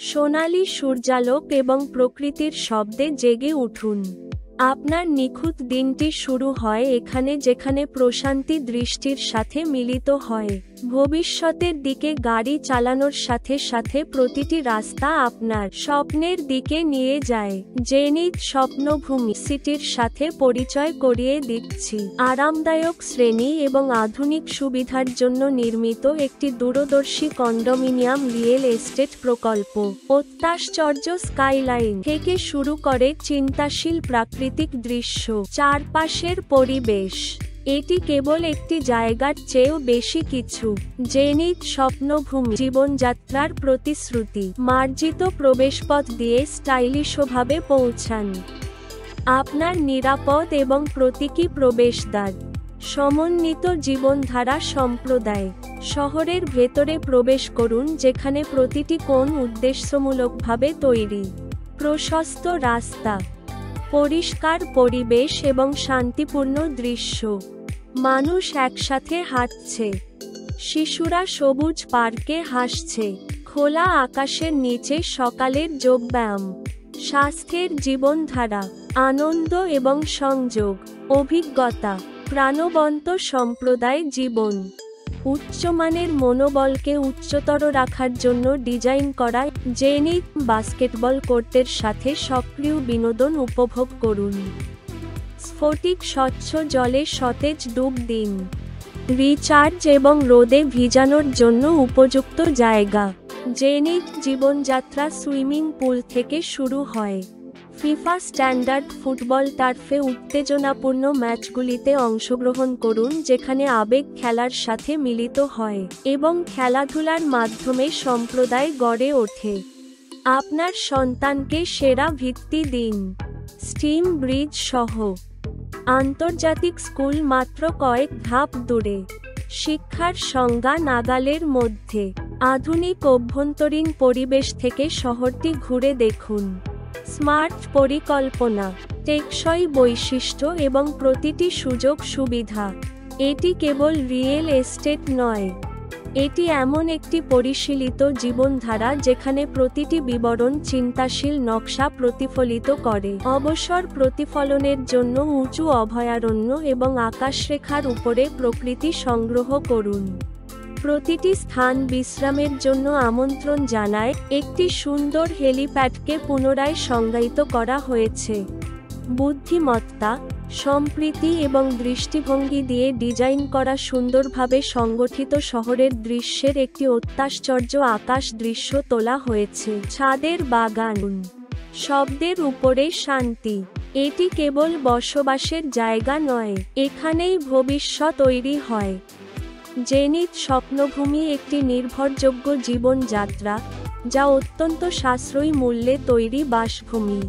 সোনালী সূর্যালোক এবং প্রকৃতির শব্দে জেগে উঠুন। আপনার নিখুঁত দিনটি শুরু হয় এখানে, যেখানে প্রশান্তি দৃষ্টির সাথে মিলিত হয়। ভবিষ্যতের দিকে গাড়ি চালানোর সাথে সাথে প্রতিটি রাস্তা আপনার স্বপ্নের দিকে নিয়ে যায়। জেনিথ স্বপ্নভূমি সিটির সাথে পরিচয় করিয়ে দিচ্ছি। আরামদায়ক শ্রেণী এবং আধুনিক সুবিধার জন্য নির্মিত একটি দূরদর্শী কন্ডোমিনিয়াম রিয়েল এস্টেট প্রকল্প। অত্যাশ্চর্য স্কাইলাইন থেকে শুরু করে চিন্তাশীল প্রাকৃতিক দৃশ্য, চারপাশের পরিবেশ, এটি কেবল একটি জায়গার চেয়েও বেশি কিছু। জেনিথ স্বপ্নভূমি জীবনযাত্রার প্রতিশ্রুতি। মার্জিত প্রবেশপথ দিয়ে স্টাইলিশভাবে পৌঁছান। আপনার নিরাপদ এবং প্রতীকী প্রবেশদ্বার। সমন্বিত জীবনধারা সম্প্রদায়। শহরের ভেতরে প্রবেশ করুন, যেখানে প্রতিটি কোণ উদ্দেশ্যমূলকভাবে তৈরি। প্রশস্ত রাস্তা, পরিষ্কার পরিবেশ এবং শান্তিপূর্ণ দৃশ্য। মানুষ একসাথে হাঁটছে। শিশুরা সবুজ পার্কে হাসছে। খোলা আকাশের নিচে সকালের যোগব্যায়াম। স্বাস্থ্যের জীবনধারা, আনন্দ এবং সংযোগ, অভিজ্ঞতা, প্রাণবন্ত সম্প্রদায় জীবন। উচ্চমানের মনোবলকে উচ্চতর রাখার জন্য ডিজাইন করা জেনিথ বাস্কেটবল কোর্টের সাথে সক্রিয় বিনোদন উপভোগ করুন। স্ফটিক স্বচ্ছ জলে সতেজ ডুব দিন। রিচার্জ এবং রোদে ভিজানোর জন্য উপযুক্ত জায়গা। জেনিথ জীবনযাত্রা সুইমিং পুল থেকে শুরু হয়। ফিফা স্ট্যান্ডার্ড ফুটবল টার্ফে উত্তেজনাপূর্ণ ম্যাচগুলিতে অংশগ্রহণ করুন, যেখানে আবেগ খেলার সাথে মিলিত হয় এবং খেলাধুলার মাধ্যমে সম্প্রদায় গড়ে ওঠে। আপনার সন্তানকে সেরা ভিত্তি দিন। স্টিম ব্রিজ সহ আন্তর্জাতিক স্কুল মাত্র কয়েক ধাপ দূরে। শিক্ষার সংজ্ঞা নাগালের মধ্যে। আধুনিক অভ্যন্তরীণ পরিবেশ থেকে শহরটি ঘুরে দেখুন। স্মার্ট পরিকল্পনা, টেকসই বৈশিষ্ট্য এবং প্রতিটি সুযোগ সুবিধা। এটি কেবল রিয়েল এস্টেট নয়, এটি এমন একটি পরিশীলিত জীবনধারা যেখানে প্রতিটি বিবরণ চিন্তাশীল নকশা প্রতিফলিত করে। অবসর প্রতিফলনের জন্য উঁচু অভয়ারণ্য এবং আকাশরেখার উপরে প্রকৃতি সংগ্রহ করুন। প্রতিটি স্থান বিশ্রামের জন্য আমন্ত্রণ জানায়। একটি সুন্দর হেলিপ্যাডকে পুনরায় সংজ্ঞায়িত করা হয়েছে। বুদ্ধিমত্তা, সম্প্রীতি এবং দৃষ্টিভঙ্গি দিয়ে ডিজাইন করা সুন্দরভাবে সংগঠিত শহরের দৃশ্যের একটি অত্যাশ্চর্য আকাশ দৃশ্য তোলা হয়েছে। ছাদের বাগান, শব্দের উপরে শান্তি। এটি কেবল বসবাসের জায়গা নয়, এখানেই ভবিষ্যৎ তৈরি হয়। জেনিথ স্বপ্নভূমি একটি নির্ভরযোগ্য জীবনযাত্রা, যা অত্যন্ত সাশ্রয়ী মূল্যে তৈরি বাসভূমি।